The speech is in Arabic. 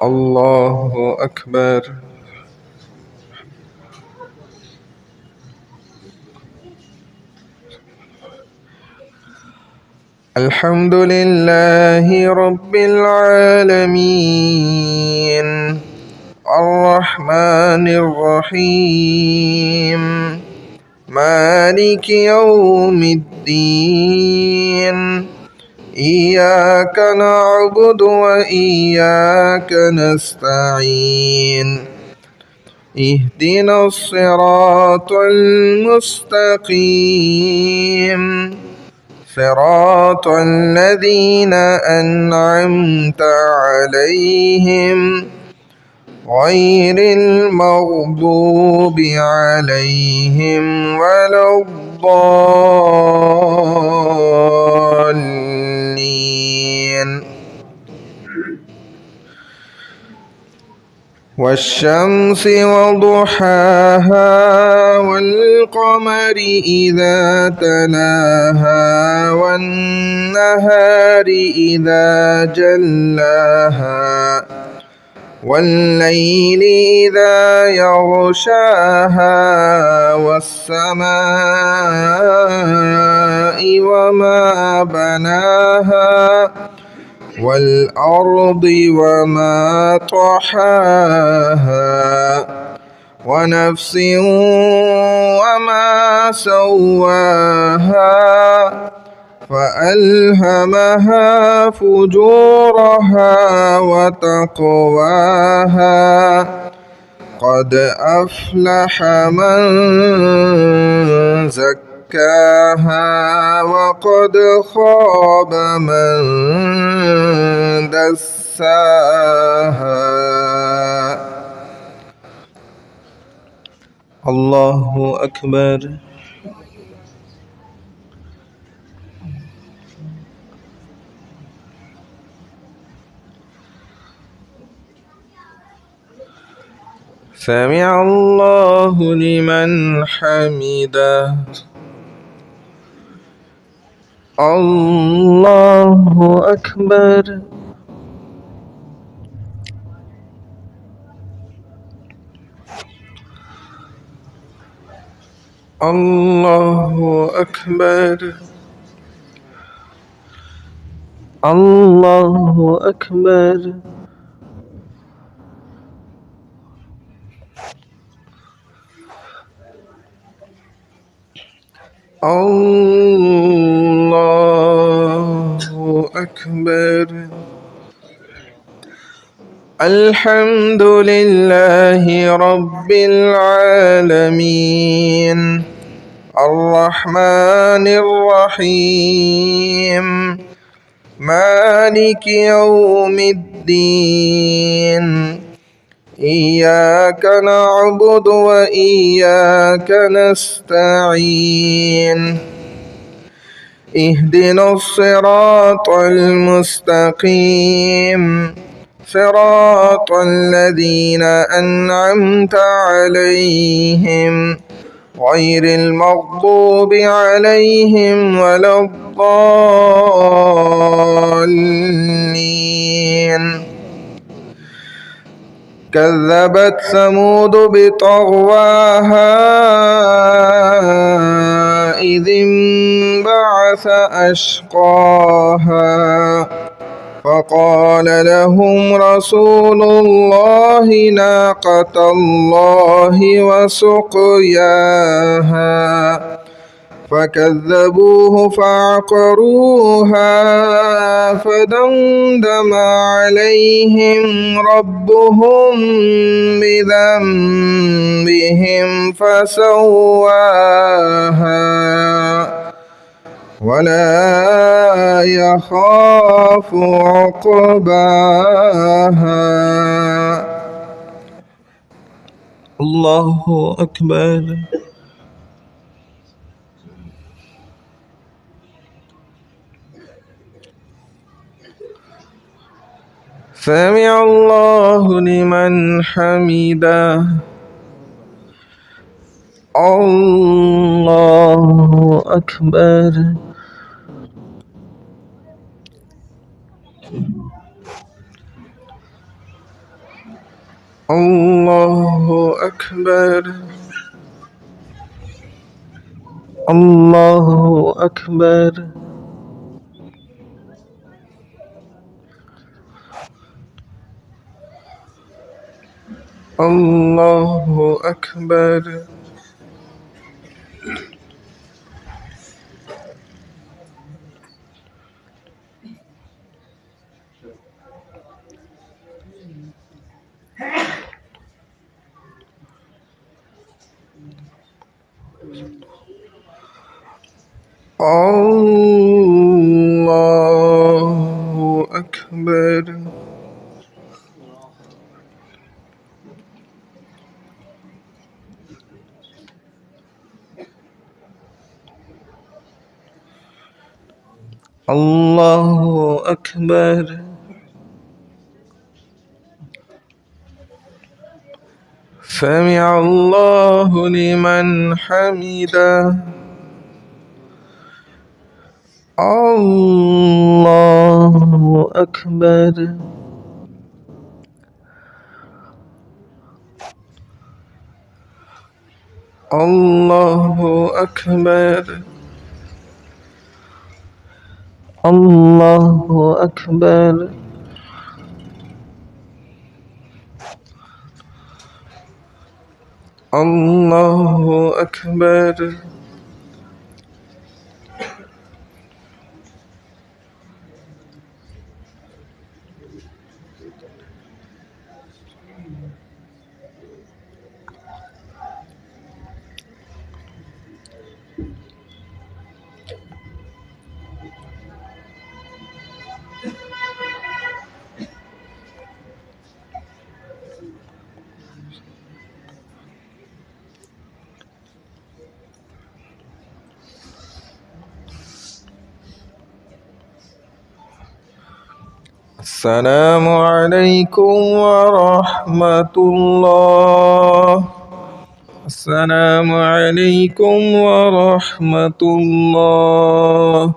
الله أكبر. الحمد لله رب العالمين الرحمن الرحيم مالك يوم الدين إياك نعبد وإياك نستعين اهدنا الصراط المستقيم صراط الذين أنعمت عليهم غير المغضوب عليهم ولا الضالين. والشمس وضحاها والقمر إذا تلاها والنهار إذا جلاها والليل إذا يغشاها والسماء وما بناها والأرض وما طحاها ونفس وما سواها فألهمها فجورها وتقواها قد أفلح من زكاها وقد خاب من دساها. الله أكبر. سمع الله لمن حمده. الله أكبر. الله أكبر. الله أكبر. الله أكبر. الحمد لله رب العالمين الرحمن الرحيم مالك يوم الدين إياك نعبد وإياك نستعين اهدنا الصراط المستقيم صراط الذين أنعمت عليهم غير المغضوب عليهم ولا الضالين. كذبت ثمود بطغواها إذ انبعث أشقاها فقال لهم رسول الله ناقة الله وسقياها فكذبوه فعقروها فدمدم عليهم ربهم بذنبهم فسواها ولا يخاف عقباها. الله أكبر. سمع الله لمن حمده. الله أكبر. الله أكبر الله أكبر الله أكبر الله أكبر الله أكبر سمع الله لمن حمده الله أكبر الله أكبر الله أكبر الله أكبر السلام عليكم ورحمة الله السلام عليكم ورحمة الله